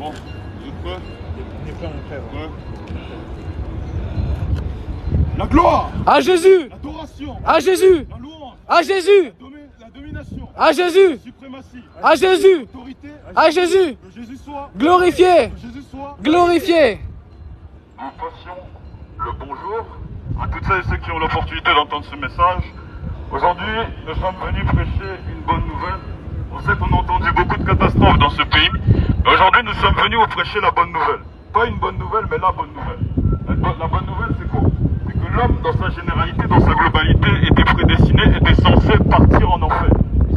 Bon, vous êtes prêts? On est prêts, on est prêts. Ouais. La gloire, À Jésus! l'adoration, À Jésus! la louange, À Jésus! la domination, À Jésus! la suprématie, À Jésus! l'autorité, À Jésus! que Jésus soit, Glorifié! que Jésus soit. Glorifié! Nous passions le bonjour à toutes celles et ceux qui ont l'opportunité d'entendre ce message. Aujourd'hui, nous sommes venus prêcher une bonne nouvelle. On sait qu'on a entendu beaucoup de catastrophes dans ce pays. Mais aujourd'hui, nous sommes venus vous prêcher la bonne nouvelle. Pas une bonne nouvelle, mais la bonne nouvelle. La bonne nouvelle, c'est quoi? C'est que l'homme, dans sa généralité, dans sa globalité, était prédestiné, était censé partir en enfer.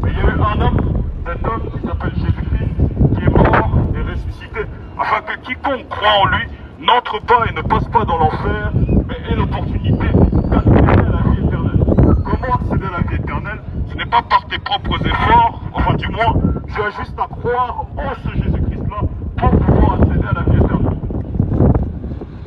Mais il y a eu un homme, cet homme qui s'appelle Jésus-Christ, qui est mort et ressuscité, afin que quiconque croit en lui n'entre pas et ne passe pas dans l'enfer, mais ait l'opportunité d'accéder à la vie éternelle. Comment accéder à la vie éternelle? Ce n'est pas par tes propres efforts, enfin du moins, tu as juste à croire en ce Jésus-Christ-là pour pouvoir accéder à la vie éternelle.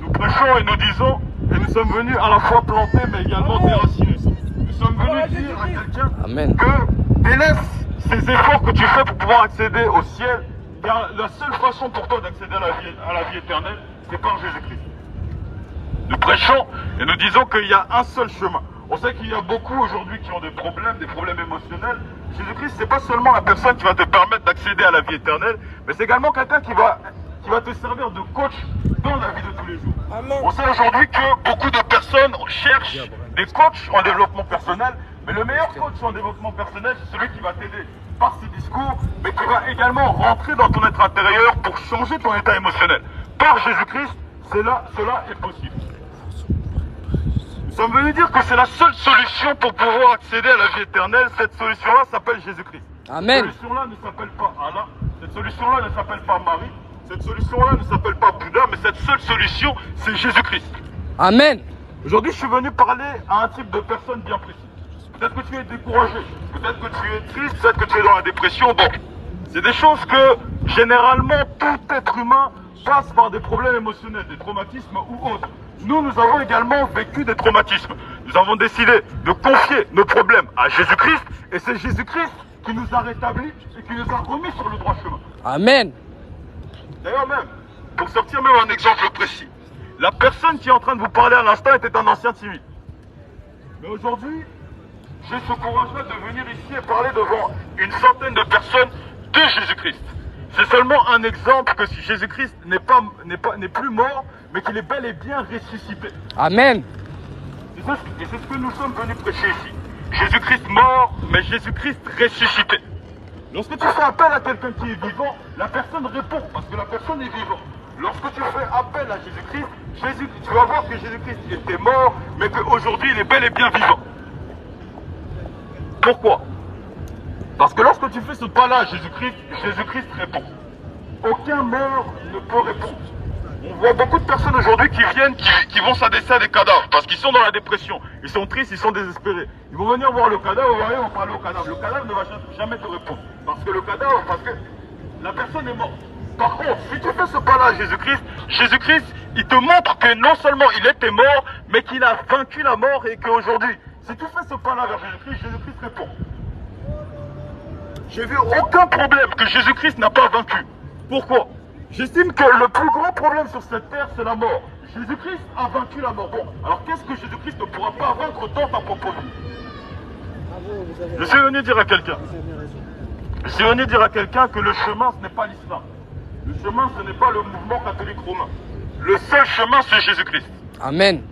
Nous prêchons et nous disons, et nous sommes venus à la fois planter mais également déraciner. Nous sommes venus dire à quelqu'un Amen. que délaisse ces efforts que tu fais pour pouvoir accéder au ciel, car la seule façon pour toi d'accéder à la vie éternelle, c'est par Jésus-Christ. Nous prêchons et nous disons qu'il y a un seul chemin. On sait qu'il y a beaucoup aujourd'hui qui ont des problèmes émotionnels. Jésus-Christ, c'est pas seulement la personne qui va te permettre d'accéder à la vie éternelle, mais c'est également quelqu'un qui va te servir de coach dans la vie de tous les jours. Amen. On sait aujourd'hui que beaucoup de personnes cherchent des coachs en développement personnel, mais le meilleur coach en développement personnel, c'est celui qui va t'aider par ses discours, mais qui va également rentrer dans ton être intérieur pour changer ton état émotionnel. Par Jésus-Christ, cela est possible. Nous sommes venus dire que c'est la seule solution pour pouvoir accéder à la vie éternelle. Cette solution-là s'appelle Jésus-Christ. Amen. Cette solution-là ne s'appelle pas Allah. Cette solution-là ne s'appelle pas Marie. Cette solution-là ne s'appelle pas Bouddha, mais cette seule solution, c'est Jésus-Christ. Amen. Aujourd'hui, je suis venu parler à un type de personne bien précis. Peut-être que tu es découragé, peut-être que tu es triste, peut-être que tu es dans la dépression. Bon, c'est des choses que, généralement, tout être humain passe par des problèmes émotionnels, des traumatismes ou autres. Nous avons également vécu des traumatismes. Nous avons décidé de confier nos problèmes à Jésus-Christ, et c'est Jésus-Christ qui nous a rétablis et qui nous a remis sur le droit chemin. Amen. D'ailleurs même, pour sortir même un exemple précis, la personne qui est en train de vous parler à l'instant était un ancien civil. Mais aujourd'hui, j'ai ce courage-là de venir ici et parler devant une centaine de personnes de Jésus-Christ. C'est seulement un exemple que si Jésus-Christ n'est plus mort, mais qu'il est bel et bien ressuscité. Amen. Et c'est ce que nous sommes venus prêcher ici. Jésus-Christ mort, mais Jésus-Christ ressuscité. Lorsque tu fais appel à quelqu'un qui est vivant, la personne répond parce que la personne est vivante. Lorsque tu fais appel à Jésus-Christ, tu vas voir que Jésus-Christ était mort, mais qu'aujourd'hui il est bel et bien vivant. Pourquoi? Parce que lorsque tu fais ce pas-là à Jésus-Christ, Jésus-Christ répond. Aucun mort ne peut répondre. On voit beaucoup de personnes aujourd'hui qui viennent, qui vont s'adresser à des cadavres parce qu'ils sont dans la dépression, ils sont tristes, ils sont désespérés. Ils vont venir voir le cadavre, ils vont parler au cadavre. Le cadavre ne va jamais te répondre parce que la personne est morte. Par contre, si tu fais ce pas-là à Jésus-Christ, Jésus-Christ, il te montre que non seulement il était mort, mais qu'il a vaincu la mort et qu'aujourd'hui, si tu fais ce pas-là vers Jésus-Christ, Jésus-Christ répond. J'ai vu aucun problème que Jésus-Christ n'a pas vaincu. Pourquoi? J'estime que le plus grand problème sur cette terre, c'est la mort. Jésus-Christ a vaincu la mort. Bon, alors qu'est-ce que Jésus-Christ ne pourra pas vaincre dans ta propre vie? Je suis venu dire à quelqu'un. Je suis venu dire à quelqu'un que le chemin, ce n'est pas l'islam. Le chemin, ce n'est pas le mouvement catholique romain. Le seul chemin, c'est Jésus-Christ. Amen.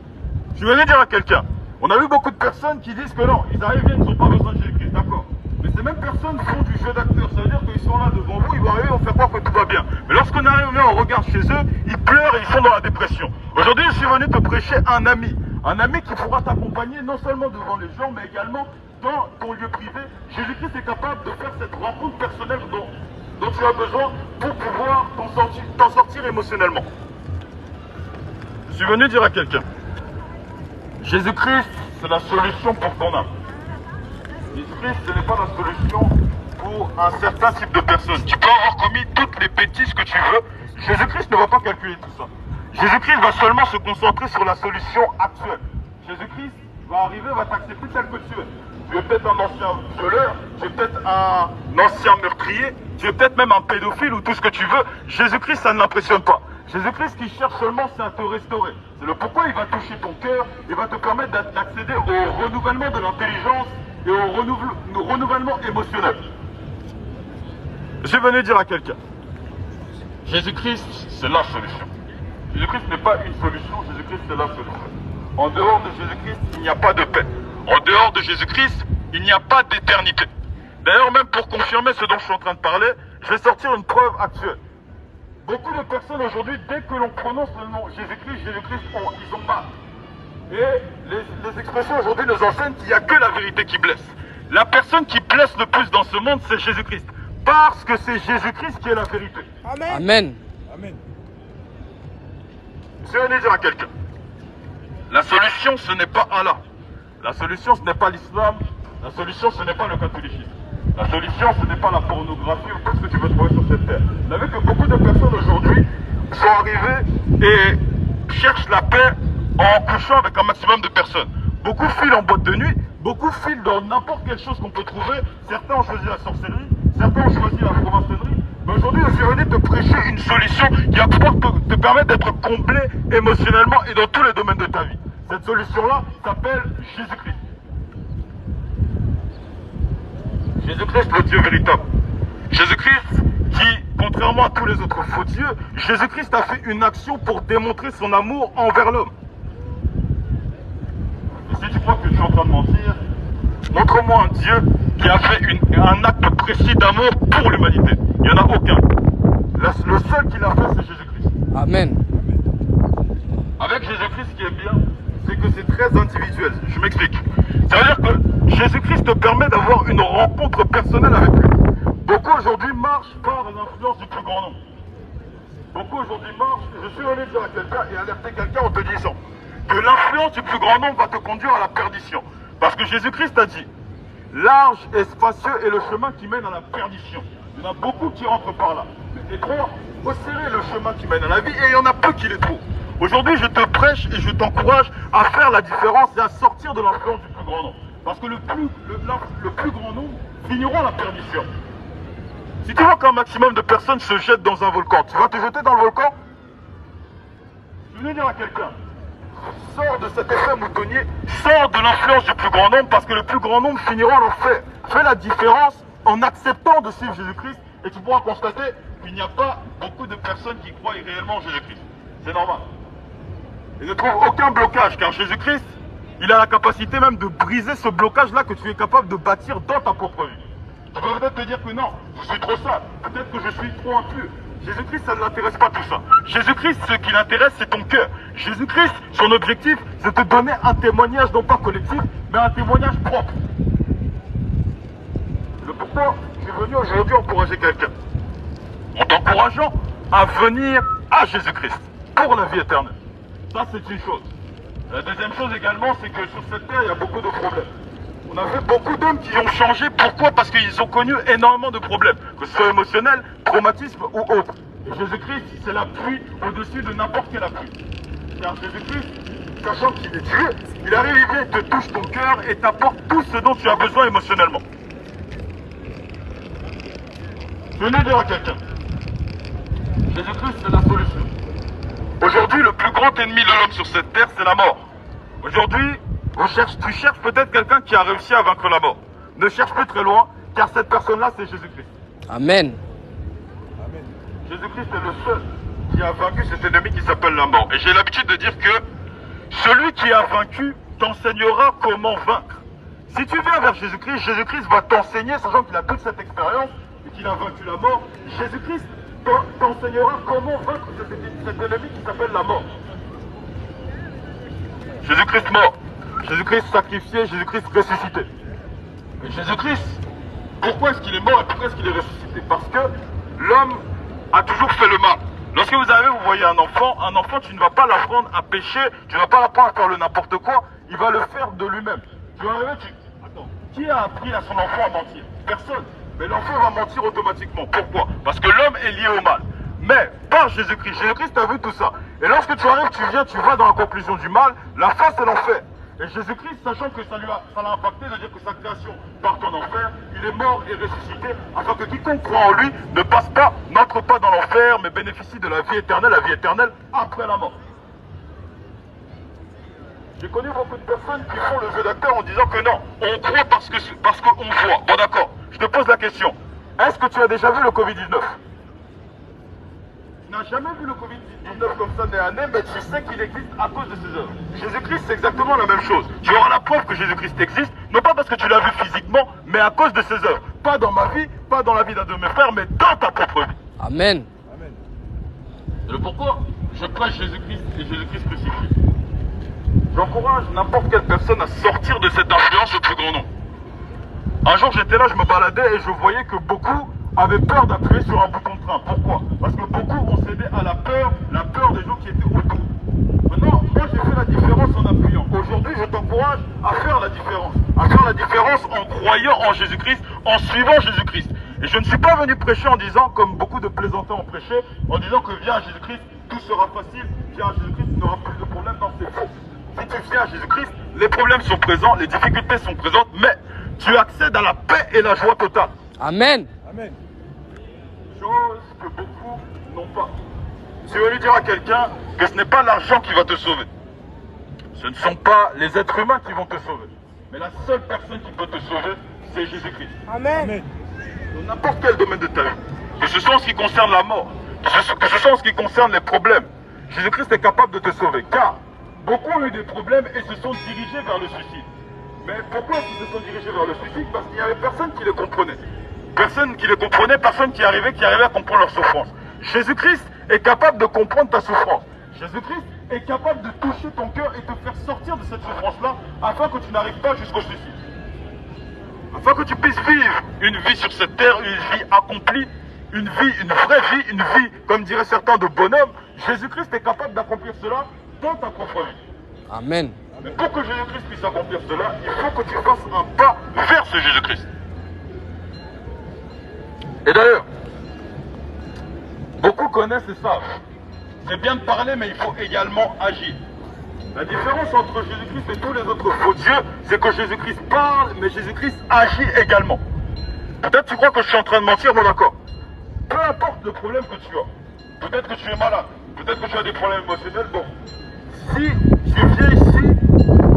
Je suis venu dire à quelqu'un. On a vu beaucoup de personnes qui disent que non, ils arrivent et ils n'ont pas besoin de Jésus-Christ, d'accord. Mais ces mêmes personnes font du jeu d'acteur. Ça veut dire qu'ils sont là devant vous, ils vont arriver, ils vont faire croire que tout va bien. Mais lorsqu'on arrive, on regarde chez eux, ils pleurent et ils sont dans la dépression. Aujourd'hui, je suis venu te prêcher un ami. Un ami qui pourra t'accompagner non seulement devant les gens, mais également dans ton lieu privé. Jésus-Christ est capable de faire cette rencontre personnelle dont tu as besoin pour pouvoir t'en sortir émotionnellement. Je suis venu dire à quelqu'un, Jésus-Christ, c'est la solution pour ton âme. Jésus-Christ, ce n'est pas la solution pour un certain type de personne. Tu peux avoir commis toutes les bêtises que tu veux. Jésus-Christ ne va pas calculer tout ça. Jésus-Christ va seulement se concentrer sur la solution actuelle. Jésus-Christ va arriver, va t'accepter tel que tu es. tu es peut-être un ancien violeur, tu es peut-être un ancien meurtrier, tu es peut-être même un pédophile ou tout ce que tu veux. Jésus-Christ, ça ne l'impressionne pas. Jésus-Christ, ce qu'il cherche seulement, c'est à te restaurer. C'est le pourquoi il va toucher ton cœur, il va te permettre d'accéder au renouvellement de l'intelligence et au renouvellement émotionnel. Je vais venir dire à quelqu'un, Jésus-Christ, c'est la solution. Jésus-Christ n'est pas une solution, Jésus-Christ, c'est la solution. En dehors de Jésus-Christ, il n'y a pas de paix. En dehors de Jésus-Christ, il n'y a pas d'éternité. D'ailleurs, même pour confirmer ce dont je suis en train de parler, je vais sortir une preuve actuelle. Beaucoup de personnes aujourd'hui, dès que l'on prononce le nom Jésus-Christ, ils ont mal. Et les expressions aujourd'hui nous enseignent qu'il n'y a que la vérité qui blesse. La personne qui blesse le plus dans ce monde, c'est Jésus-Christ. Parce que c'est Jésus-Christ qui est la vérité. Amen. Amen. Amen. Je vais venir dire à quelqu'un. La solution, ce n'est pas Allah. La solution, ce n'est pas l'islam. La solution, ce n'est pas le catholicisme. La solution, ce n'est pas la pornographie ou tout ce que tu veux trouver sur cette terre. Vous savez que beaucoup de personnes aujourd'hui sont arrivées et cherchent la paix en couchant avec un maximum de personnes. Beaucoup filent en boîte de nuit, beaucoup filent dans n'importe quelle chose qu'on peut trouver. Certains ont choisi la sorcellerie, certains ont choisi la franc-maçonnerie. Mais aujourd'hui, je suis venu te prêcher une solution qui va pouvoir te permettre d'être comblé émotionnellement et dans tous les domaines de ta vie. Cette solution-là s'appelle Jésus-Christ. Jésus-Christ, le Dieu véritable. Jésus-Christ qui, contrairement à tous les autres faux dieux, Jésus-Christ a fait une action pour démontrer son amour envers l'homme. Et si tu crois que tu es en train de mentir, montre-moi un Dieu qui a fait un acte précis d'amour pour l'humanité. Il n'y en a aucun. Le seul qui l'a fait, c'est Jésus-Christ. Amen. Avec Jésus-Christ, ce qui est bien, c'est que c'est très individuel. Je m'explique. Ça veut dire que Jésus-Christ te permet d'avoir une rencontre personnelle avec lui. Beaucoup aujourd'hui marchent par l'influence du plus grand nombre. Beaucoup aujourd'hui marchent, je suis allé dire à quelqu'un et alerter quelqu'un en te disant que l'influence du plus grand nombre va te conduire à la perdition. Parce que Jésus-Christ a dit, large et spacieux est le chemin qui mène à la perdition. Il y en a beaucoup qui rentrent par là. Et trop, resserrer le chemin qui mène à la vie et il y en a peu qui les trouvent. Aujourd'hui, je te prêche et je t'encourage à faire la différence et à sortir de l'influence du plus grand nombre. Parce que le plus grand nombre finiront la perdition. Si tu vois qu'un maximum de personnes se jettent dans un volcan, tu vas te jeter dans le volcan? Je vais dire à quelqu'un, sors de cet effet moutonnier, sors de l'influence du plus grand nombre parce que le plus grand nombre finira en enfer. Fais la différence en acceptant de suivre Jésus-Christ et tu pourras constater qu'il n'y a pas beaucoup de personnes qui croient réellement en Jésus-Christ. C'est normal. Et ne trouve aucun blocage, car Jésus-Christ, il a la capacité même de briser ce blocage-là que tu es capable de bâtir dans ta propre vie. Tu peux peut-être te dire que non, je suis trop sale, peut-être que je suis trop impur. Jésus-Christ, ça ne l'intéresse pas tout ça. Jésus-Christ, ce qui l'intéresse, c'est ton cœur. Jésus-Christ, son objectif, c'est de te donner un témoignage, non pas collectif, mais un témoignage propre. C'est pourquoi je suis venu aujourd'hui encourager quelqu'un. En t'encourageant à venir à Jésus-Christ pour la vie éternelle. Ça, c'est une chose. La deuxième chose également, c'est que sur cette terre, il y a beaucoup de problèmes. On a vu beaucoup d'hommes qui ont changé. Pourquoi? Parce qu'ils ont connu énormément de problèmes, que ce soit émotionnel, traumatisme ou autre. Et Jésus-Christ, c'est la pluie au-dessus de n'importe quelle pluie. Car Jésus-Christ, sachant qu'il est Dieu, il arrive, il vient, il te touche ton cœur et t'apporte tout ce dont tu as besoin émotionnellement. Je venais dire à quelqu'un, Jésus-Christ, c'est la solution. Aujourd'hui, le plus grand ennemi de l'homme sur cette terre, c'est la mort. Aujourd'hui, tu cherches peut-être quelqu'un qui a réussi à vaincre la mort. Ne cherche plus très loin, car cette personne-là, c'est Jésus-Christ. Amen. Amen. Jésus-Christ est le seul qui a vaincu cet ennemi qui s'appelle la mort. Et j'ai l'habitude de dire que celui qui a vaincu t'enseignera comment vaincre. Si tu viens vers Jésus-Christ, Jésus-Christ va t'enseigner, sachant qu'il a toute cette expérience et qu'il a vaincu la mort. Jésus-Christ t'enseignera comment vaincre cet ennemi qui s'appelle la mort. Jésus-Christ mort, Jésus-Christ sacrifié, Jésus-Christ ressuscité. Et Jésus-Christ, pourquoi est-ce qu'il est mort et pourquoi est-ce qu'il est ressuscité? Parce que l'homme a toujours fait le mal. Lorsque vous voyez un enfant, tu ne vas pas l'apprendre à pécher, tu ne vas pas l'apprendre à faire le n'importe quoi, il va le faire de lui-même. Tu vas arriver, attends, qui a appris à son enfant à mentir? Personne. Mais l'enfant va mentir automatiquement. Pourquoi? Parce que l'homme est lié au mal. Mais par Jésus-Christ, Jésus-Christ a vu tout ça. Et lorsque tu arrives, tu vas dans la conclusion du mal, la fin c'est l'enfer. Et Jésus-Christ, sachant que ça l'a impacté, c'est-à-dire que sa création part en enfer, il est mort et ressuscité, afin que quiconque croit en lui ne passe pas, n'entre pas dans l'enfer, mais bénéficie de la vie éternelle après la mort. J'ai connu beaucoup de personnes qui font le jeu d'acteur en disant que non, on croit parce qu'on voit. Bon d'accord, je te pose la question. Est-ce que tu as déjà vu le Covid-19? Tu n'as jamais vu le Covid-19 comme ça nez à nez, mais tu sais qu'il existe à cause de ses œuvres. Jésus-Christ, c'est exactement la même chose. Tu auras la preuve que Jésus-Christ existe, non pas parce que tu l'as vu physiquement, mais à cause de ses œuvres. Pas dans ma vie, pas dans la vie d'un de mes frères, mais dans ta propre vie. Amen. C'est le pourquoi je prêche Jésus-Christ et Jésus-Christ crucifié. J'encourage n'importe quelle personne à sortir de cette influence au plus grand nombre. Un jour, j'étais là, je me baladais et je voyais que beaucoup avaient peur d'appuyer sur un bouton de train. Pourquoi? Parce que beaucoup ont cédé à la peur des gens qui étaient autour. Maintenant, moi j'ai fait la différence en appuyant. Aujourd'hui, je t'encourage à faire la différence en croyant en Jésus-Christ, en suivant Jésus-Christ. Et je ne suis pas venu prêcher en disant, comme beaucoup de plaisantins ont prêché, en disant que viens à Jésus-Christ, tout sera facile, viens à Jésus-Christ, tu n'auras plus de problème. Non, c'est faux. Si tu viens à Jésus-Christ, les problèmes sont présents, les difficultés sont présentes, mais tu accèdes à la paix et la joie totale. Amen. Amen. Chose que beaucoup n'ont pas. Tu veux lui dire à quelqu'un que ce n'est pas l'argent qui va te sauver. Ce ne sont pas les êtres humains qui vont te sauver. Mais la seule personne qui peut te sauver, c'est Jésus-Christ. Amen. Dans n'importe quel domaine de ta vie. Que ce soit en ce qui concerne la mort, que ce soit en ce qui concerne les problèmes. Jésus-Christ est capable de te sauver. Car beaucoup ont eu des problèmes et se sont dirigés vers le suicide. Mais pourquoi est-ce qu'ils se sont dirigés vers le suicide? Parce qu'il n'y avait personne qui les comprenait. Personne qui les comprenait, personne qui arrivait à comprendre leur souffrance. Jésus-Christ est capable de comprendre ta souffrance. Jésus-Christ est capable de toucher ton cœur et te faire sortir de cette souffrance-là afin que tu n'arrives pas jusqu'au suicide. Afin que tu puisses vivre une vie sur cette terre, une vie accomplie, une vraie vie, une vie, comme diraient certains, de bonhomme. Jésus-Christ est capable d'accomplir cela dans ta propre vie. Amen. Mais pour que Jésus-Christ puisse accomplir cela, il faut que tu fasses un pas vers ce Jésus-Christ. Et d'ailleurs, beaucoup connaissent et savent. C'est bien de parler, mais il faut également agir. La différence entre Jésus-Christ et tous les autres faux dieux, c'est que Jésus-Christ parle, mais Jésus-Christ agit également. Peut-être tu crois que je suis en train de mentir, bon d'accord. Peu importe le problème que tu as. Peut-être que tu es malade, peut-être que tu as des problèmes émotionnels, bon. Si tu viens ici,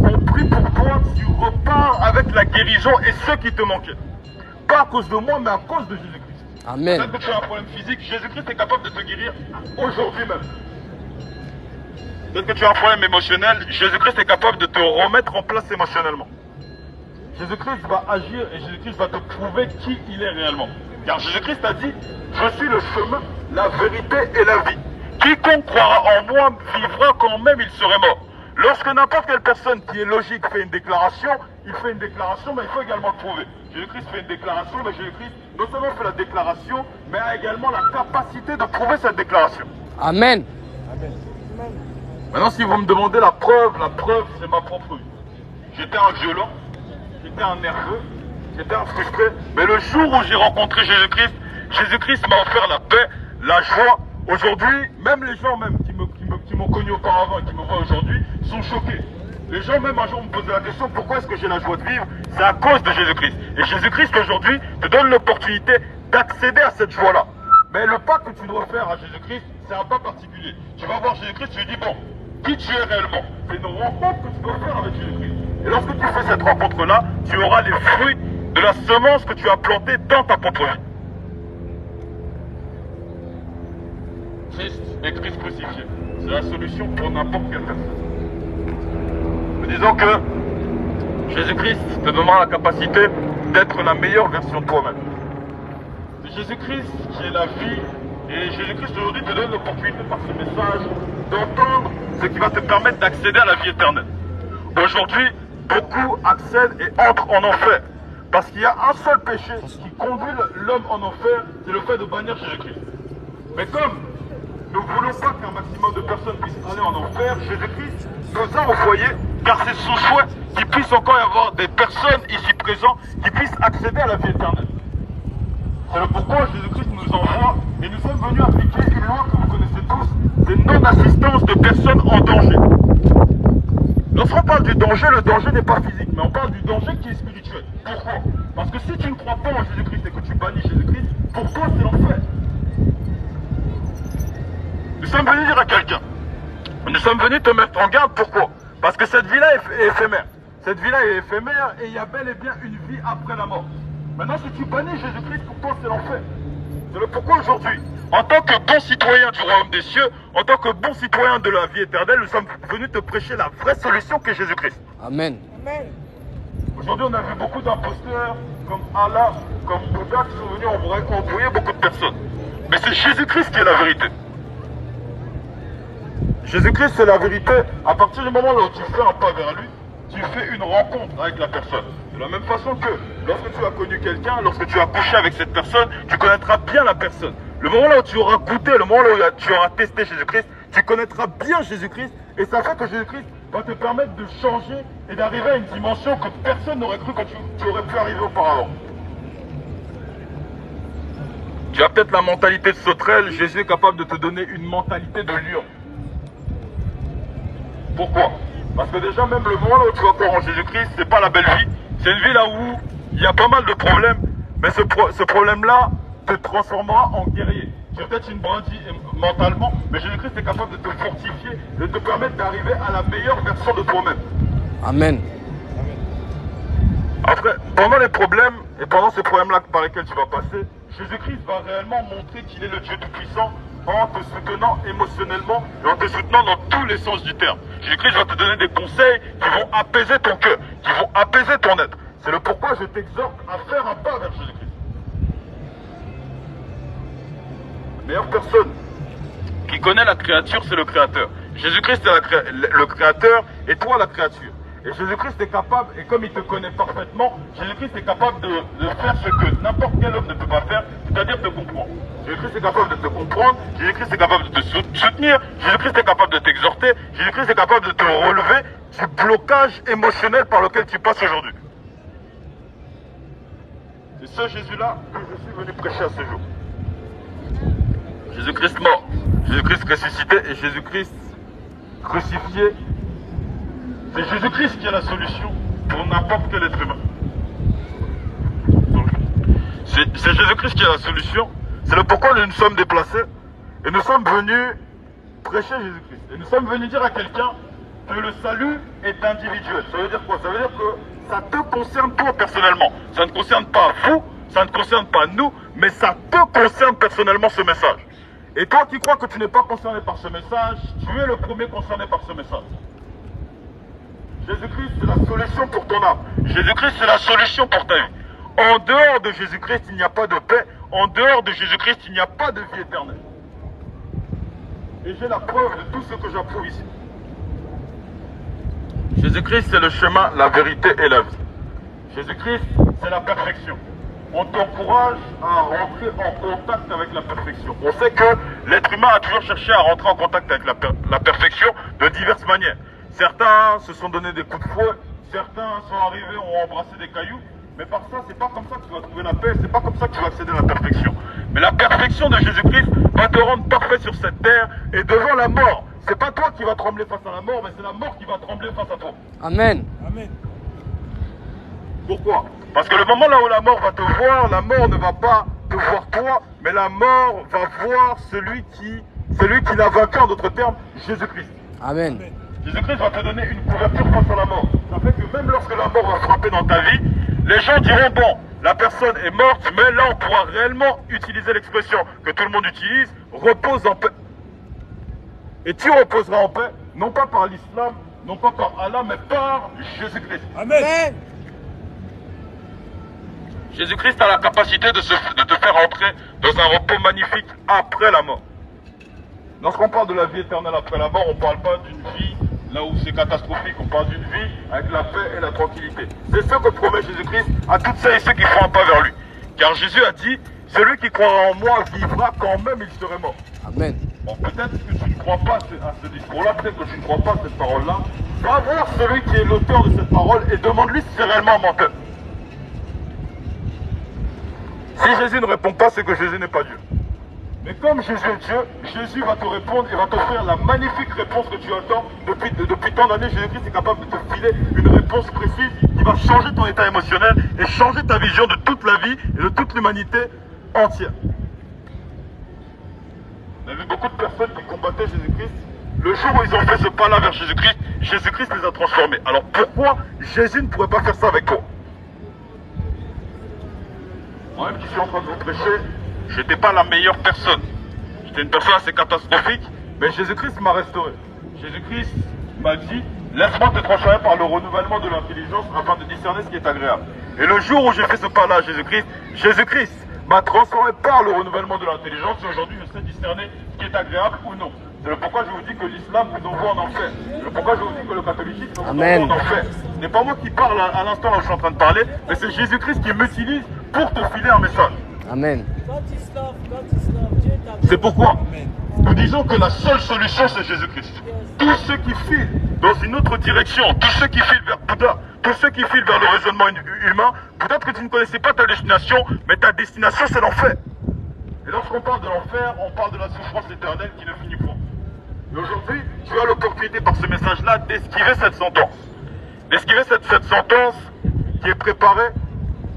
on prie pour toi, tu repars avec la guérison et ce qui te manquait. Pas à cause de moi, mais à cause de Jésus-Christ. Amen. Peut-être que tu as un problème physique, Jésus-Christ est capable de te guérir aujourd'hui même. Peut-être que tu as un problème émotionnel, Jésus-Christ est capable de te remettre en place émotionnellement. Jésus-Christ va agir et Jésus-Christ va te prouver qui il est réellement. Car Jésus-Christ a dit, je suis le chemin, la vérité et la vie. Quiconque croira en moi vivra quand même il serait mort. Lorsque n'importe quelle personne qui est logique fait une déclaration, il fait une déclaration, mais il faut également le prouver. Jésus-Christ fait une déclaration, mais Jésus-Christ non seulement fait la déclaration, mais a également la capacité de prouver cette déclaration. Amen. Amen. Maintenant, si vous me demandez la preuve c'est ma propre vie. J'étais un violent, j'étais un nerveux, j'étais un frustré, mais le jour où j'ai rencontré Jésus-Christ, Jésus-Christ m'a offert la paix, la joie. Aujourd'hui, même les gens même qui m'ont connu auparavant et qui me voient aujourd'hui sont choqués. Les gens même un jour me posaient la question, pourquoi est-ce que j'ai la joie de vivre? C'est à cause de Jésus-Christ. Et Jésus-Christ aujourd'hui te donne l'opportunité d'accéder à cette joie-là. Mais le pas que tu dois faire à Jésus-Christ, c'est un pas particulier. Tu vas voir Jésus-Christ, tu lui dis, bon, qui tu es réellement? C'est une rencontre que tu dois faire avec Jésus-Christ. Et lorsque tu fais cette rencontre-là, tu auras les fruits de la semence que tu as plantée dans ta propre vie. Christ et Christ crucifié, c'est la solution pour n'importe quelle personne. Nous disons que Jésus-Christ te donnera la capacité d'être la meilleure version de toi-même. C'est Jésus-Christ qui est la vie, et Jésus-Christ aujourd'hui te donne l'opportunité par ce message d'entendre ce qui va te permettre d'accéder à la vie éternelle. Aujourd'hui, beaucoup accèdent et entrent en enfer, parce qu'il y a un seul péché qui conduit l'homme en enfer, c'est le fait de bannir Jésus-Christ. Mais comme nous ne voulons pas qu'un maximum de personnes puissent aller en enfer, Jésus-Christ nous a envoyés, car c'est son souhait qu'il puisse encore y avoir des personnes ici présentes qui puissent accéder à la vie éternelle. C'est le pourquoi Jésus-Christ nous envoie et nous sommes venus appliquer une loi que vous connaissez tous, c'est non-assistance de personnes en danger. Lorsqu'on parle du danger, le danger n'est pas physique, mais on parle du danger qui est spirituel. Pourquoi? Parce que si tu ne crois pas en Jésus-Christ et que tu bannis Jésus-Christ, pour toi c'est l'enfer. Nous sommes venus dire à quelqu'un, nous sommes venus te mettre en garde, pourquoi? Parce que cette vie-là est éphémère. Cette vie-là est éphémère et il y a bel et bien une vie après la mort. Maintenant, si tu bannis Jésus-Christ, pour toi c'est l'enfer. C'est le pourquoi aujourd'hui, en tant que bon citoyen du royaume des cieux, en tant que bon citoyen de la vie éternelle, nous sommes venus te prêcher la vraie solution qu'est Jésus-Christ. Amen. Aujourd'hui, on a vu beaucoup d'imposteurs, comme Allah, comme Bouddha, qui sont venus embrouiller beaucoup de personnes. Mais c'est Jésus-Christ qui est la vérité. Jésus-Christ, c'est la vérité. À partir du moment où tu fais un pas vers lui, tu fais une rencontre avec la personne. De la même façon que lorsque tu as connu quelqu'un, lorsque tu as couché avec cette personne, tu connaîtras bien la personne. Le moment là où tu auras goûté, le moment là où tu auras testé Jésus-Christ, tu connaîtras bien Jésus-Christ. Et ça fait que Jésus-Christ va te permettre de changer et d'arriver à une dimension que personne n'aurait cru que tu aurais pu arriver auparavant. Tu as peut-être la mentalité de sauterelle, Jésus est capable de te donner une mentalité de lion. Pourquoi? Parce que déjà même le moment là où tu vas croire en Jésus-Christ, c'est pas la belle vie. C'est une vie là où il y a pas mal de problèmes, mais ce problème-là te transformera en guerrier. Tu as peut-être une brindille mentalement, mais Jésus-Christ est capable de te fortifier, de te permettre d'arriver à la meilleure version de toi-même. Amen. Après, pendant les problèmes, et pendant ces problèmes-là par lesquels tu vas passer, Jésus-Christ va réellement montrer qu'il est le Dieu Tout-Puissant en te soutenant émotionnellement et en te soutenant dans tous les sens du terme. Jésus-Christ va te donner des conseils qui vont apaiser ton cœur, qui vont apaiser ton être. C'est le pourquoi je t'exhorte à faire un pas vers Jésus-Christ. La meilleure personne qui connaît la créature, c'est le Créateur. Jésus-Christ est le Créateur et toi la créature. Et Jésus-Christ est capable, et comme il te connaît parfaitement, Jésus-Christ est capable de faire ce que n'importe quel homme ne peut pas faire, c'est-à-dire te comprendre. Jésus-Christ est capable de te comprendre, Jésus-Christ est capable de te soutenir, Jésus-Christ est capable de t'exhorter, Jésus-Christ est capable de te relever du blocage émotionnel par lequel tu passes aujourd'hui. C'est ce Jésus-là que je suis venu prêcher à ce jour. Jésus-Christ mort, Jésus-Christ ressuscité et Jésus-Christ crucifié. C'est Jésus-Christ qui est la solution pour n'importe quel être humain. C'est Jésus-Christ qui est la solution. C'est le pourquoi nous nous sommes déplacés et nous sommes venus prêcher Jésus-Christ. Et nous sommes venus dire à quelqu'un que le salut est individuel. Ça veut dire quoi? Ça veut dire que ça te concerne toi personnellement. Ça ne concerne pas vous, ça ne concerne pas nous, mais ça te concerne personnellement ce message. Et toi qui crois que tu n'es pas concerné par ce message, tu es le premier concerné par ce message. Jésus-Christ, c'est la solution pour ton âme. Jésus-Christ, c'est la solution pour ta vie. En dehors de Jésus-Christ, il n'y a pas de paix. En dehors de Jésus-Christ, il n'y a pas de vie éternelle. Et j'ai la preuve de tout ce que j'approuve ici. Jésus-Christ, c'est le chemin, la vérité et la vie. Jésus-Christ, c'est la perfection. On t'encourage à rentrer en contact avec la perfection. On sait que l'être humain a toujours cherché à rentrer en contact avec la perfection de diverses manières. Certains se sont donné des coups de fouet, certains sont arrivés, ont embrassé des cailloux, mais par ça, c'est pas comme ça que tu vas trouver la paix, c'est pas comme ça que tu vas accéder à la perfection. Mais la perfection de Jésus-Christ va te rendre parfait sur cette terre et devant la mort. C'est pas toi qui vas trembler face à la mort, mais c'est la mort qui va trembler face à toi. Amen. Amen. Pourquoi? Parce que le moment là où la mort va te voir, la mort ne va pas te voir toi, mais la mort va voir celui qui l'a vaincu, en d'autres termes, Jésus-Christ. Amen. Jésus-Christ va te donner une couverture face à la mort. Ça fait que même lorsque la mort va frapper dans ta vie, les gens diront bon, la personne est morte, mais là on pourra réellement utiliser l'expression que tout le monde utilise, repose en paix. Et tu reposeras en paix, non pas par l'islam, non pas par Allah, mais par Jésus-Christ. Amen. Jésus-Christ a la capacité de te faire entrer dans un repos magnifique après la mort. Lorsqu'on parle de la vie éternelle après la mort, on ne parle pas d'une vie là où c'est catastrophique, on parle d'une vie avec la paix et la tranquillité. C'est ce que promet Jésus-Christ à toutes celles et ceux qui font un pas vers lui. Car Jésus a dit, celui qui croira en moi vivra quand même il serait mort. Amen. Bon, peut-être que tu ne crois pas à ce discours-là, peut-être que tu ne crois pas à cette parole-là. Va voir celui qui est l'auteur de cette parole et demande-lui si c'est réellement un menteur. Si Jésus ne répond pas, c'est que Jésus n'est pas Dieu. Mais comme Jésus est Dieu, Jésus va te répondre et va t'offrir la magnifique réponse que tu attends depuis tant d'années. Jésus-Christ est capable de te filer une réponse précise qui va changer ton état émotionnel et changer ta vision de toute la vie et de toute l'humanité entière. On a vu beaucoup de personnes qui combattaient Jésus-Christ. Le jour où ils ont fait ce pas-là vers Jésus-Christ, Jésus-Christ les a transformés. Alors pourquoi Jésus ne pourrait pas faire ça avec toi? Moi-même qui suis en train de vous prêcher, je n'étais pas la meilleure personne. J'étais une personne assez catastrophique, mais Jésus-Christ m'a restauré. Jésus-Christ m'a dit, laisse-moi te transformer par le renouvellement de l'intelligence afin de discerner ce qui est agréable. Et le jour où j'ai fait ce pas-là à Jésus-Christ, Jésus-Christ m'a transformé par le renouvellement de l'intelligence et aujourd'hui je sais discerner ce qui est agréable ou non. C'est pourquoi je vous dis que l'islam vous envoie en enfer. C'est pourquoi je vous dis que le catholicisme vous envoie en enfer. Ce n'est pas moi qui parle à l'instant là où je suis en train de parler, mais c'est Jésus-Christ qui m'utilise pour te filer un message. Amen. C'est pourquoi nous disons que la seule solution c'est Jésus-Christ. Tous ceux qui filent dans une autre direction, tous ceux qui filent vers Bouddha, tous ceux qui filent vers le raisonnement humain, peut-être que tu ne connaissais pas ta destination, mais ta destination c'est l'enfer. Et lorsqu'on parle de l'enfer, on parle de la souffrance éternelle qui ne finit point. Et aujourd'hui, tu as l'opportunité par ce message-là d'esquiver cette sentence. D'esquiver cette sentence qui est préparée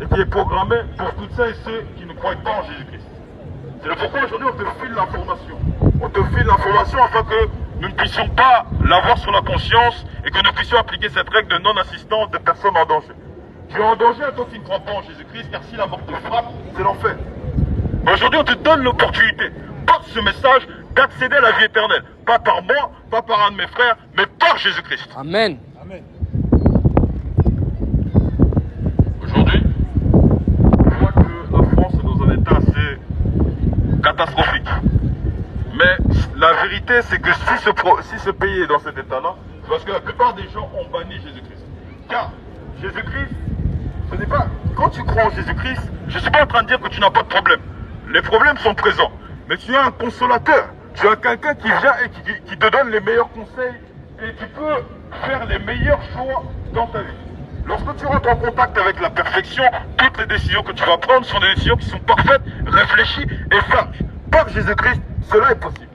et qui est programmée pour toutes celles et ceux qui ne croient pas en Jésus-Christ. C'est pourquoi aujourd'hui on te file l'information. On te file l'information afin que nous ne puissions pas l'avoir sur la conscience et que nous puissions appliquer cette règle de non-assistance de personnes en danger. Tu es en danger à toi qui ne crois pas en Jésus-Christ, car si la mort te frappe, c'est l'enfer. Aujourd'hui on te donne l'opportunité, par ce message, d'accéder à la vie éternelle. Pas par moi, pas par un de mes frères, mais par Jésus-Christ. Amen. Amen. Aujourd'hui, je vois que la France est dans un état assez catastrophique. Mais la vérité, c'est que si ce pays est dans cet état-là, c'est parce que la plupart des gens ont banni Jésus-Christ. Car Jésus-Christ, ce n'est pas... Quand tu crois en Jésus-Christ, je ne suis pas en train de dire que tu n'as pas de problème. Les problèmes sont présents. Mais tu as un consolateur. Tu as quelqu'un qui vient et qui te donne les meilleurs conseils et tu peux faire les meilleurs choix dans ta vie. Lorsque tu rentres en contact avec la perfection, toutes les décisions que tu vas prendre sont des décisions qui sont parfaites, réfléchies et sages. Par Jésus-Christ, cela est possible.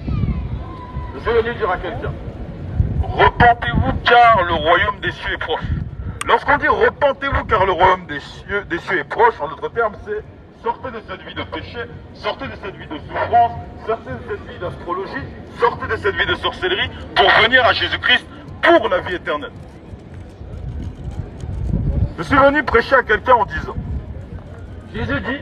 Je vais venir dire à quelqu'un, repentez-vous car le royaume des cieux est proche. Lorsqu'on dit repentez-vous car le royaume des cieux est proche, en d'autres termes, c'est sortez de cette vie de péché, sortez de cette vie de souffrance, sortez de cette vie d'astrologie, sortez de cette vie de sorcellerie pour venir à Jésus-Christ pour la vie éternelle. Je suis venu prêcher à quelqu'un en disant, Jésus dit,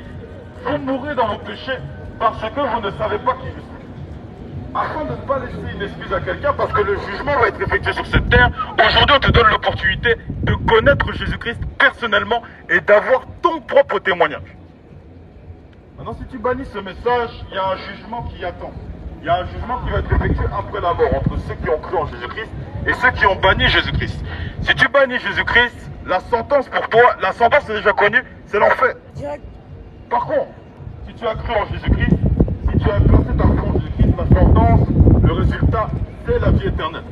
vous mourrez dans vos péchés parce que vous ne savez pas qui je suis. Afin de ne pas laisser une excuse à quelqu'un parce que le jugement va être effectué sur cette terre, aujourd'hui on te donne l'opportunité de connaître Jésus-Christ personnellement et d'avoir ton propre témoignage. Maintenant, si tu bannis ce message, il y a un jugement qui attend. Il y a un jugement qui va être effectué après la mort entre ceux qui ont cru en Jésus-Christ et ceux qui ont banni Jésus-Christ. Si tu bannis Jésus-Christ, la sentence pour toi, la sentence est déjà connue, c'est l'enfer. Par contre, si tu as cru en Jésus-Christ, si tu as placé ta foi en Jésus-Christ, la sentence, le résultat, c'est la vie éternelle.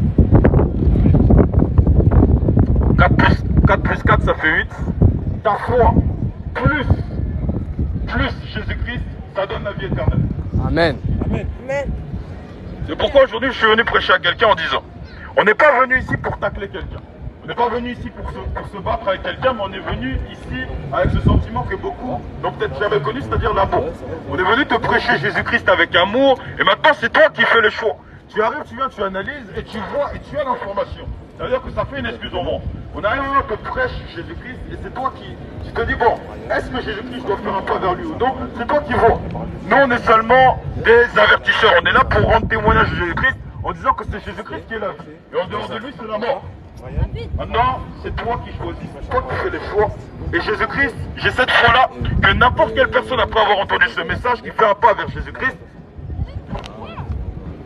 4 plus 4, ça fait 8. Ta foi, plus Jésus-Christ, ça donne la vie éternelle. Amen. Amen. C'est pourquoi aujourd'hui je suis venu prêcher à quelqu'un en disant, on n'est pas venu ici pour tacler quelqu'un. On n'est pas venu ici pour se battre avec quelqu'un, mais on est venu ici avec ce sentiment que beaucoup n'ont peut-être jamais connu, c'est-à-dire l'amour. On est venu te prêcher Jésus-Christ avec amour, et maintenant c'est toi qui fais le choix. Tu arrives, tu viens, tu analyses, et tu vois, et tu as l'information. C'est-à-dire que ça fait une excuse au monde. On arrive à te prêche Jésus-Christ, et c'est toi qui te dis, bon, est-ce que Jésus-Christ doit faire un pas vers lui ou non? C'est toi qui vois. Nous, on est seulement des avertisseurs. On est là pour rendre témoignage de Jésus-Christ en disant que c'est Jésus-Christ qui est la vie. Et en dehors de lui, c'est la mort. Maintenant, c'est toi qui choisis, c'est toi qui fais les choix. Et Jésus-Christ, j'ai cette foi-là que n'importe quelle personne après avoir entendu ce message qui fait un pas vers Jésus-Christ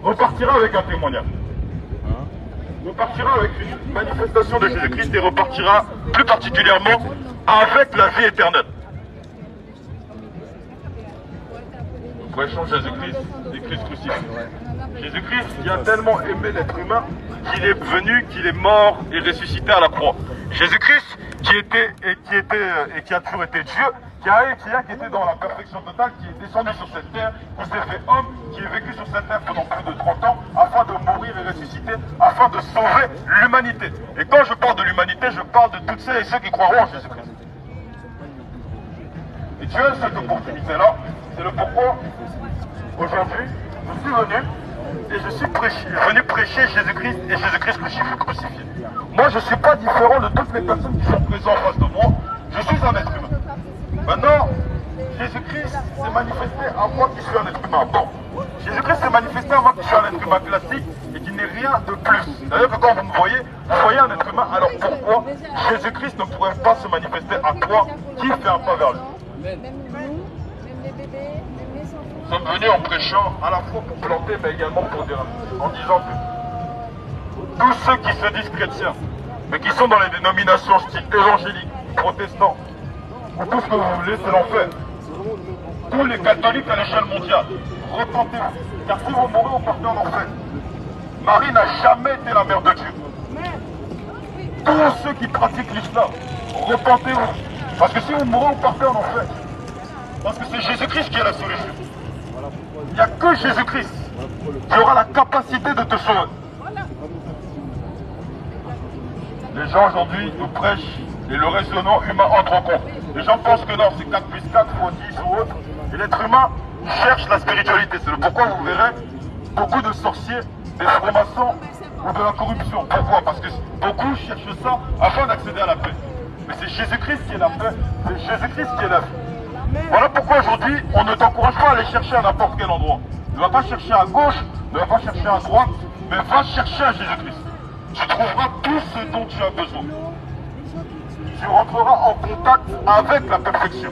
repartira avec un témoignage. Repartira avec une manifestation de Jésus-Christ et repartira plus particulièrement avec la vie éternelle. Nous prêchons Jésus-Christ et Christ crucifié. Jésus-Christ qui a tellement aimé l'être humain qu'il est venu, qu'il est mort et ressuscité à la croix. Jésus-Christ qui a toujours été Dieu, qui était dans la perfection totale, qui est descendu sur cette terre, qui s'est fait homme, qui est vécu sur cette terre pendant plus de 30 ans, afin de mourir et ressusciter, afin de sauver l'humanité. Et quand je parle de l'humanité, je parle de toutes celles et ceux qui croiront en Jésus-Christ. Et Dieu a cette opportunité-là, c'est le pourquoi aujourd'hui je suis venu et je suis venu prêcher Jésus-Christ et Jésus-Christ crucifié. Moi je ne suis pas différent de toutes les personnes qui sont présentes en face de moi, je suis un être humain. Maintenant, Jésus-Christ s'est manifesté à moi qui suis un être humain. Bon, Jésus-Christ s'est manifesté à moi qui suis un être humain classique et qui n'est rien de plus. C'est-à-dire que quand vous me voyez un être humain, alors pourquoi Jésus-Christ ne pourrait pas se manifester à toi qui fait un pas vers lui? Même nous, même les bébés, même les enfants. Nous sommes venus en prêchant à la fois pour planter mais également pour déraper, en disant que tous ceux qui se disent chrétiens, mais qui sont dans les dénominations style évangélique, protestants, ou tout ce que vous voulez, c'est l'enfer. Tous les catholiques à l'échelle mondiale, repentez-vous, car si vous mourrez, vous partez en enfer. Marie n'a jamais été la mère de Dieu. Tous ceux qui pratiquent l'islam, repentez-vous, parce que si vous mourrez, vous partez en enfer. Parce que c'est Jésus-Christ qui est la solution. Il n'y a que Jésus-Christ qui aura la capacité de te sauver. Les gens aujourd'hui nous prêchent et le raisonnement humain entre en compte. Les gens pensent que non, c'est 4 plus 4 fois 10 ou autre. Et l'être humain cherche la spiritualité. C'est le pourquoi vous verrez beaucoup de sorciers, des francs-maçons ou de la corruption. Pourquoi? Parce que beaucoup cherchent ça afin d'accéder à la paix. Mais c'est Jésus-Christ qui est la paix, c'est Jésus-Christ qui est la vie. Voilà pourquoi aujourd'hui, on ne t'encourage pas à aller chercher à n'importe quel endroit. Ne va pas chercher à gauche, ne va pas chercher à droite, mais va chercher à Jésus-Christ. Tu trouveras tout ce dont tu as besoin. Tu rentreras en contact avec la perfection.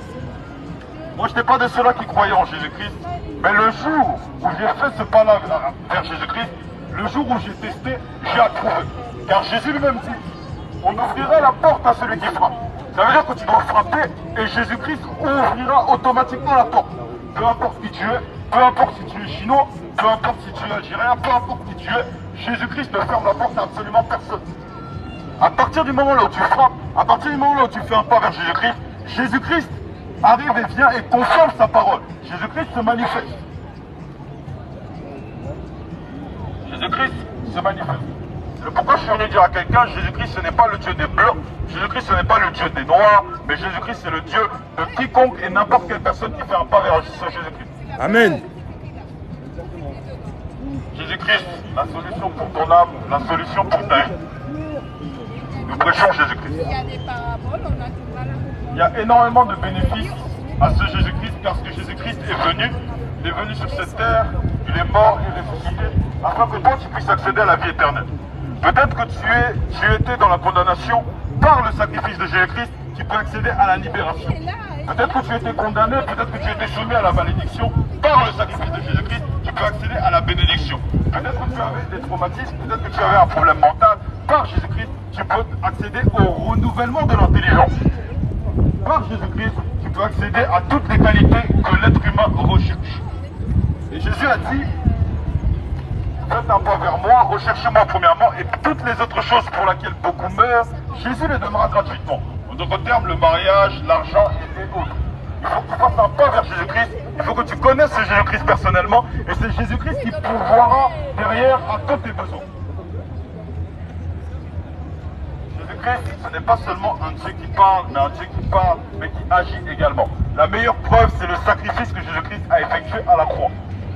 Moi, je n'étais pas de ceux-là qui croyaient en Jésus-Christ, mais le jour où j'ai fait ce pas-là vers Jésus-Christ, le jour où j'ai testé, j'ai approuvé. Car Jésus lui-même dit, on ouvrirait la porte à celui qui frappe. Ça veut dire que tu dois frapper et Jésus-Christ ouvrira automatiquement la porte. Peu importe qui tu es, peu importe si tu es chinois, peu importe si tu es algérien, peu importe qui tu es, Jésus-Christ ne ferme la porte à absolument personne. À partir du moment là où tu frappes, à partir du moment là où tu fais un pas vers Jésus-Christ, Jésus-Christ arrive et vient et confirme sa parole. Jésus-Christ se manifeste. Jésus-Christ se manifeste. C'est pourquoi je suis venu dire à quelqu'un, Jésus-Christ ce n'est pas le Dieu des Blancs, Jésus-Christ ce n'est pas le Dieu des Noirs, mais Jésus-Christ c'est le Dieu de quiconque et n'importe quelle personne qui fait un pas vers ce Jésus-Christ. Amen. Jésus-Christ, la solution pour ton âme, la solution pour ta vie. Nous prêchons Jésus-Christ. Il y a des paraboles, on a du mal à comprendre. Il y a énormément de bénéfices à ce Jésus-Christ parce que Jésus-Christ il est venu sur cette terre, il est mort et ressuscité, afin que toi tu puisses accéder à la vie éternelle. Peut-être que tu étais dans la condamnation par le sacrifice de Jésus-Christ, tu peux accéder à la libération. Peut-être que tu étais condamné, peut-être que tu étais soumis à la malédiction par le sacrifice de Jésus-Christ, tu peux accéder à la bénédiction. Peut-être que tu avais des traumatismes, peut-être que tu avais un problème mental, par Jésus-Christ, tu peux accéder au renouvellement de l'intelligence. Par Jésus-Christ, tu peux accéder à toutes les qualités que l'être humain recherche. Et Jésus a dit, faites un pas vers moi, recherchez-moi premièrement, et toutes les autres choses pour lesquelles beaucoup meurent, Jésus les donnera gratuitement. En d'autres termes, le mariage, l'argent et autres. Il faut que tu fasses un pas vers Jésus-Christ, il faut que tu connaisses ce Jésus-Christ personnellement, et c'est Jésus-Christ qui pourvoira derrière à tous tes besoins. Jésus-Christ, ce n'est pas seulement un Dieu qui parle, mais un Dieu qui parle, mais qui agit également. La meilleure preuve, c'est le sacrifice que Jésus-Christ a effectué à la croix.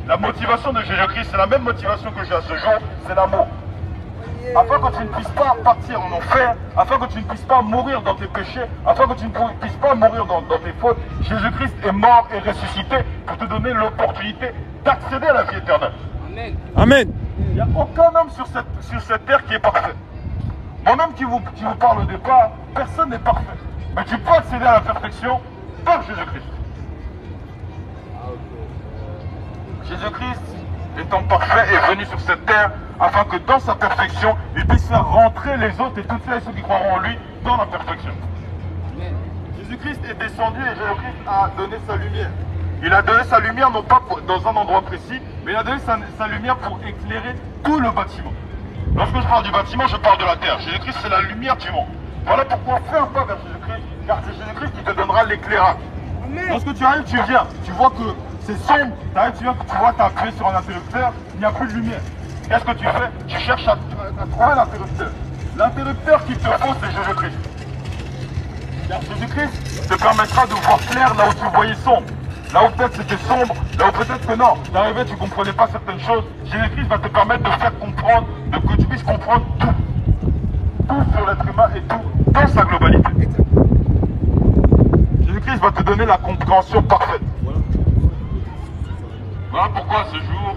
La motivation de Jésus-Christ, c'est la même motivation que j'ai à ce jour, c'est l'amour. Afin que tu ne puisses pas partir en enfer, afin que tu ne puisses pas mourir dans tes péchés, afin que tu ne puisses pas mourir dans tes fautes, Jésus-Christ est mort et ressuscité pour te donner l'opportunité d'accéder à la vie éternelle. Amen. Amen. Il n'y a aucun homme sur cette terre qui est parfait. Moi-même qui vous parle au départ, personne n'est parfait. Mais tu peux accéder à la perfection par Jésus-Christ. Jésus-Christ, étant parfait, est venu sur cette terre afin que dans sa perfection, il puisse faire rentrer les autres et toutes ceux qui croiront en lui dans la perfection. Jésus-Christ est descendu et Jésus-Christ a donné sa lumière. Il a donné sa lumière non pas dans un endroit précis, mais il a donné sa lumière pour éclairer tout le bâtiment. Lorsque je parle du bâtiment, je parle de la terre. Jésus-Christ, c'est la lumière du monde. Voilà pourquoi fais un pas vers Jésus-Christ, car c'est Jésus-Christ qui te donnera l'éclairage. Lorsque tu arrives, tu viens, tu vois que c'est sombre, tu arrives, tu viens, tu vois, tu as appuyé sur un interrupteur, il n'y a plus de lumière. Qu'est-ce que tu fais? Tu cherches à trouver l'interrupteur. L'interrupteur qu'il te faut, c'est Jésus-Christ. Car Jésus-Christ te permettra de voir clair là où tu voyais sombre. Là où peut-être c'était sombre, là où peut-être que non, tu arrivais, tu ne comprenais pas certaines choses. Jésus-Christ va te permettre de faire comprendre, de que tu puisses comprendre tout. Tout sur l'être humain et tout dans sa globalité. Jésus-Christ va te donner la compréhension parfaite. Voilà pourquoi ce jour,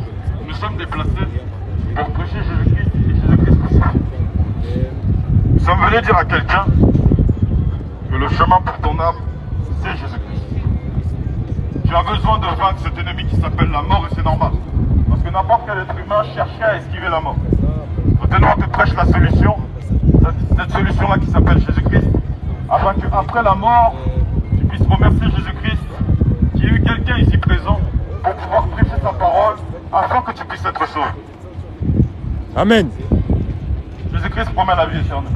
nous sommes déplacés pour prêcher Jésus-Christ et Jésus-Christ crucifié. Nous sommes venus dire à quelqu'un que le chemin pour ton âme, c'est Jésus-Christ. Tu as besoin de vaincre cet ennemi qui s'appelle la mort et c'est normal. Parce que n'importe quel être humain cherchait à esquiver la mort. Maintenant, on te prêche la solution, cette solution-là qui s'appelle Jésus-Christ, afin qu'après la mort, tu puisses remercier Jésus-Christ, qu'il y ait eu quelqu'un ici présent pour pouvoir prêcher sa parole, afin que tu puisses être sauvé. Amen. Jésus-Christ promet la vie éternelle.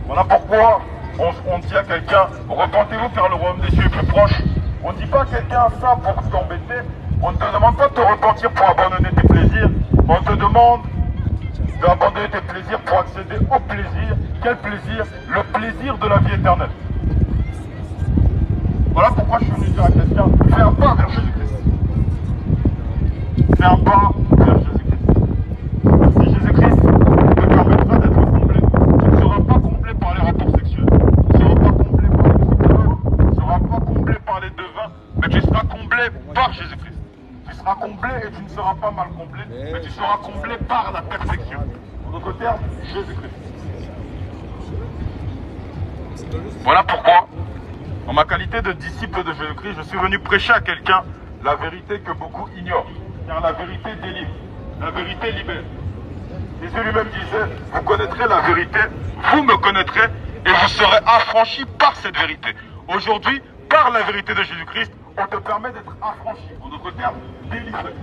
Voilà pourquoi on dit à quelqu'un, repentez-vous car le royaume des cieux est plus proche. On ne dit pas à quelqu'un ça pour t'embêter. On ne te demande pas de te repentir pour abandonner tes plaisirs. Mais on te demande d'abandonner tes plaisirs pour accéder au plaisir. Quel plaisir? Le plaisir de la vie éternelle. Voilà pourquoi je suis venu dire à quelqu'un, fais un pas vers Jésus-Christ. Fais un pas vers Jésus-Christ. Si Jésus-Christ te permettra d'être complet, tu ne seras pas complet par les rapports sexuels. Tu ne seras pas complet par les psychologues. Tu ne seras pas complet par les devins. Mais tu seras comblé par Jésus-Christ. Tu seras comblé et tu ne seras pas mal comblé, mais tu seras comblé par la perfection. En d'autres termes, Jésus-Christ. Voilà pourquoi, en ma qualité de disciple de Jésus-Christ, je suis venu prêcher à quelqu'un la vérité que beaucoup ignorent. Car la vérité délivre, la vérité libère. Jésus lui-même disait, vous connaîtrez la vérité, vous me connaîtrez et vous serez affranchis par cette vérité. Aujourd'hui, par la vérité de Jésus-Christ, on te permet d'être affranchi, en d'autres termes, délivré.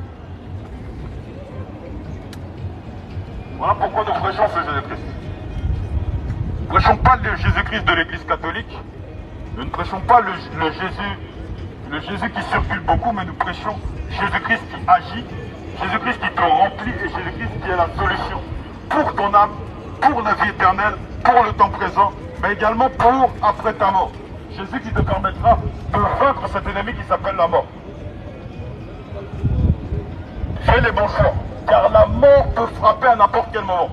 Voilà pourquoi nous prêchons ce Jésus-Christ. Nous ne prêchons pas le Jésus-Christ de l'Église catholique, nous ne prêchons pas le Jésus qui circule beaucoup, mais nous prêchons Jésus-Christ qui agit, Jésus-Christ qui te remplit et Jésus-Christ qui est la solution pour ton âme, pour la vie éternelle, pour le temps présent, mais également pour après ta mort. Jésus qui te permettra de vaincre cet ennemi qui s'appelle la mort. Fais les bons choix, car la mort peut frapper à n'importe quel moment.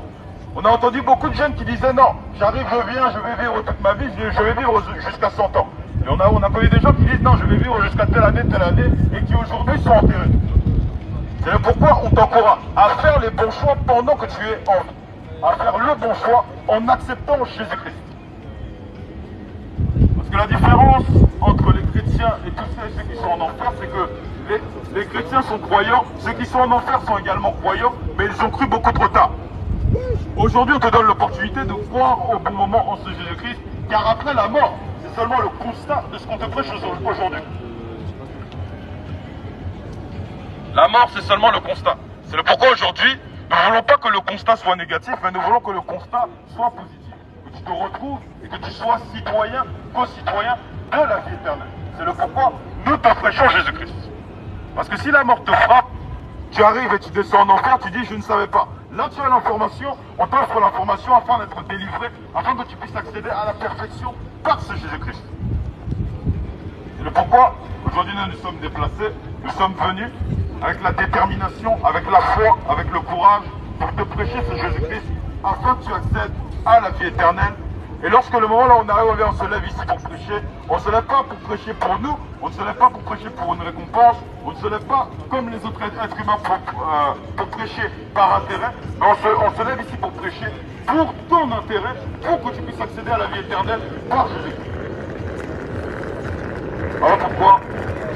On a entendu beaucoup de jeunes qui disaient non, j'arrive, je viens, je vais vivre toute ma vie, je vais vivre jusqu'à 100 ans. Et on a connu des gens qui disent non, je vais vivre jusqu'à telle année, et qui aujourd'hui sont enterrés. C'est pourquoi on t'encourage à faire les bons choix pendant que tu es en vie. À faire le bon choix en acceptant Jésus-Christ. Parce que la différence entre les chrétiens et tous ceux qui sont en enfer, c'est que les chrétiens sont croyants, ceux qui sont en enfer sont également croyants, mais ils ont cru beaucoup trop tard. Aujourd'hui, on te donne l'opportunité de croire au bon moment en ce Jésus-Christ, car après la mort, c'est seulement le constat de ce qu'on te prêche aujourd'hui. La mort, c'est seulement le constat. C'est le pourquoi aujourd'hui, nous ne voulons pas que le constat soit négatif, mais nous voulons que le constat soit positif. Que tu te retrouves et que tu sois citoyen, co-citoyen de la vie éternelle. C'est le pourquoi nous te prêchons Jésus-Christ. Parce que si la mort te frappe, tu arrives et tu descends en enfer, tu dis je ne savais pas. Là tu as l'information, on t'offre l'information afin d'être délivré, afin que tu puisses accéder à la perfection par ce Jésus-Christ. C'est le pourquoi aujourd'hui nous nous sommes déplacés, nous sommes venus avec la détermination, avec la foi, avec le courage pour te prêcher ce Jésus-Christ afin que tu accèdes à la vie éternelle. Et lorsque le moment là on arrive, on se lève ici pour prêcher, on ne se lève pas pour prêcher pour nous, on ne se lève pas pour prêcher pour une récompense, on ne se lève pas comme les autres êtres humains pour prêcher par intérêt, mais on se lève ici pour prêcher pour ton intérêt, pour que tu puisses accéder à la vie éternelle par Jésus-Christ. Voilà pourquoi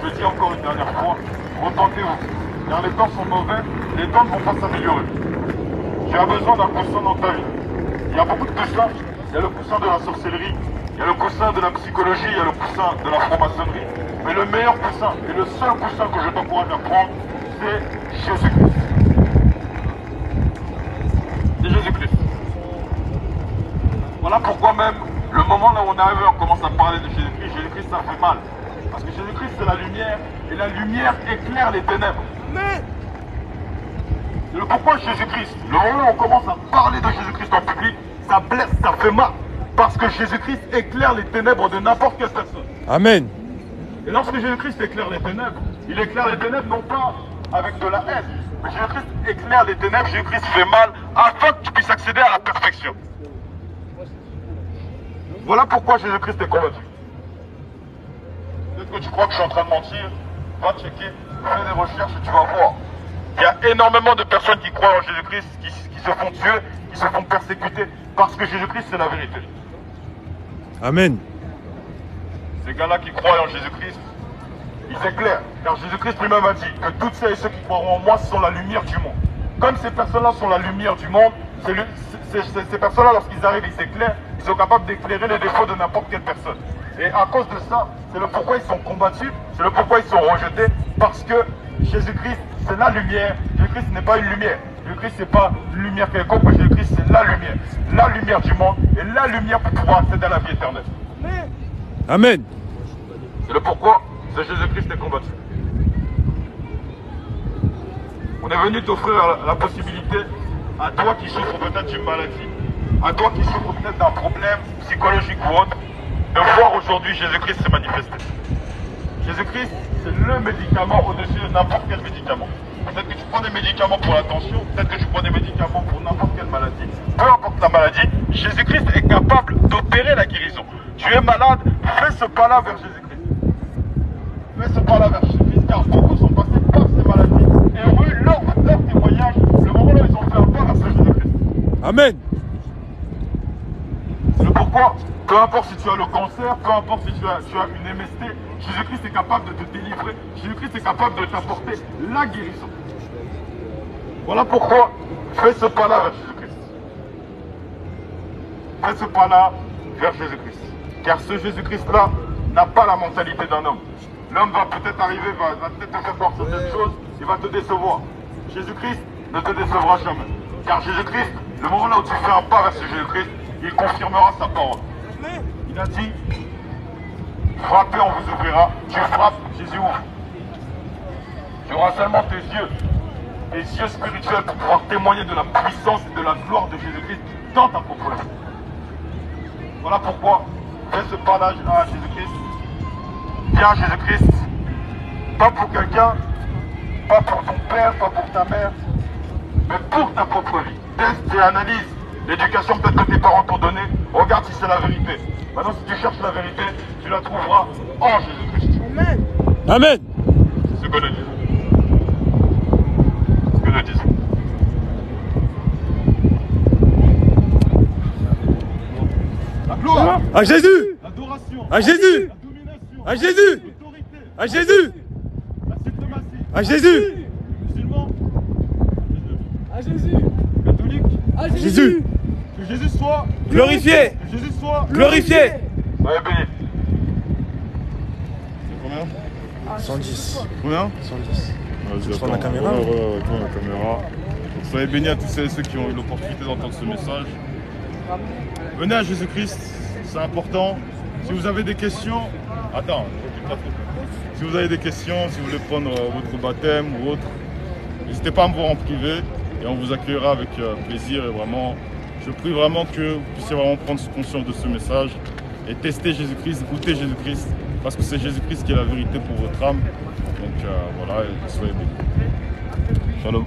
je dis encore une dernière fois, repentez-vous, car les temps sont mauvais, les temps ne vont pas s'améliorer. Tu as besoin d'un coussin dans ta vie. Il y a beaucoup de coussins. Il y a le coussin de la sorcellerie, il y a le coussin de la psychologie, il y a le coussin de la franc-maçonnerie. Mais le meilleur coussin et le seul coussin que je t'encourage à prendre, c'est Jésus-Christ. C'est Jésus-Christ. Voilà pourquoi même, le moment là où on est arrivé, on commence à parler de Jésus-Christ. Jésus-Christ, ça fait mal. Parce que Jésus-Christ, c'est la lumière, et la lumière éclaire les ténèbres. Mais c'est le pourquoi Jésus-Christ. Le moment où on commence à parler de Jésus-Christ en public, ça blesse, ça fait mal. Parce que Jésus-Christ éclaire les ténèbres de n'importe quelle personne. Amen. Et lorsque Jésus-Christ éclaire les ténèbres, il éclaire les ténèbres non pas avec de la haine, mais Jésus-Christ éclaire les ténèbres, Jésus-Christ fait mal afin que tu puisses accéder à la perfection. Voilà pourquoi Jésus-Christ est combattu. Peut-être que tu crois que je suis en train de mentir, va checker, fais des recherches et tu vas voir. Il y a énormément de personnes qui croient en Jésus-Christ, qui se font tuer, qui se font persécuter, parce que Jésus-Christ c'est la vérité. Amen. Ces gars-là qui croient en Jésus-Christ, ils éclairent. Car Jésus-Christ lui-même a dit que toutes celles et ceux qui croiront en moi sont la lumière du monde. Comme ces personnes-là sont la lumière du monde, ces personnes-là, lorsqu'ils arrivent, ils éclairent, ils sont capables d'éclairer les défauts de n'importe quelle personne. Et à cause de ça, c'est le pourquoi ils sont combattus, c'est le pourquoi ils sont rejetés, parce que Jésus-Christ, c'est la lumière. Jésus-Christ n'est pas une lumière. Jésus-Christ, c'est pas une lumière quelconque, mais Jésus-Christ, c'est la lumière du monde, et la lumière pour pouvoir accéder à la vie éternelle. Amen. C'est le pourquoi c'est Jésus-Christ est combattu. On est venu t'offrir la possibilité à toi qui souffres peut-être d'une maladie, à toi qui souffres peut-être d'un problème psychologique ou autre, de voir aujourd'hui Jésus-Christ se manifester. Jésus-Christ, c'est le médicament au-dessus de n'importe quel médicament. Peut-être que tu prends des médicaments pour la tension, peut-être que tu prends des médicaments pour n'importe quelle maladie. Peu importe la maladie, Jésus-Christ est capable d'opérer la guérison. Tu es malade, fais ce pas-là vers Jésus-Christ. Fais ce pas-là vers Jésus-Christ, car beaucoup sont passés par ces maladies et ont eu leur témoignage, le moment où ils ont fait un pas vers ce Jésus-Christ. Amen. C'est le pourquoi, peu importe si tu as le cancer, peu importe si tu as une MST, Jésus-Christ est capable de te délivrer, Jésus-Christ est capable de t'apporter la guérison. Voilà pourquoi fais ce pas-là vers Jésus-Christ. Fais ce pas-là vers Jésus-Christ. Car ce Jésus-Christ-là n'a pas la mentalité d'un homme. L'homme va peut-être arriver, va peut-être te faire voir certaines choses, il va te décevoir. Jésus-Christ ne te décevra jamais. Car Jésus-Christ, le moment là où tu fais un pas vers ce Jésus-Christ, il confirmera sa parole. Il a dit, frappez, on vous ouvrira. Tu frappes, Jésus ouvre. Tu auras seulement tes yeux spirituels pour pouvoir témoigner de la puissance et de la gloire de Jésus-Christ dans ta propre vie. Voilà pourquoi fais ce pas-là à Jésus-Christ. Viens à Jésus-Christ, pas pour quelqu'un, pas pour ton père, pas pour ta mère, mais pour ta propre vie. Teste et analyse l'éducation peut-être que tes parents t'ont donnée. Regarde si c'est la vérité. Maintenant, si tu cherches la vérité, tu la trouveras en Jésus-Christ. Amen. Amen. C'est ce que nous disons. Ce que nous disons. La gloire, À Jésus. l'adoration, À Jésus. la domination, À Jésus. l'autorité, À Jésus. la suprématie. À Jésus. Musulmans, À Jésus. catholiques, À Jésus. que Jésus soit, Glorifié. que Jésus soit Glorifié. Soyez bénis. C'est combien 110. Combien 110. Vas-y, prends la attends. caméra Ouais, tourne la caméra. Donc, soyez bénis à tous celles et ceux qui ont eu l'opportunité d'entendre ce message. Venez à Jésus-Christ, c'est important. Si vous avez des questions, attends, je dis pas trop. Si vous avez des questions, si vous voulez prendre votre baptême ou autre, n'hésitez pas à me voir en privé et on vous accueillera avec plaisir. Et vraiment, je prie vraiment que vous puissiez vraiment prendre conscience de ce message et tester Jésus-Christ, goûter Jésus-Christ, parce que c'est Jésus-Christ qui est la vérité pour votre âme. Donc voilà, et soyez bénis. Shalom.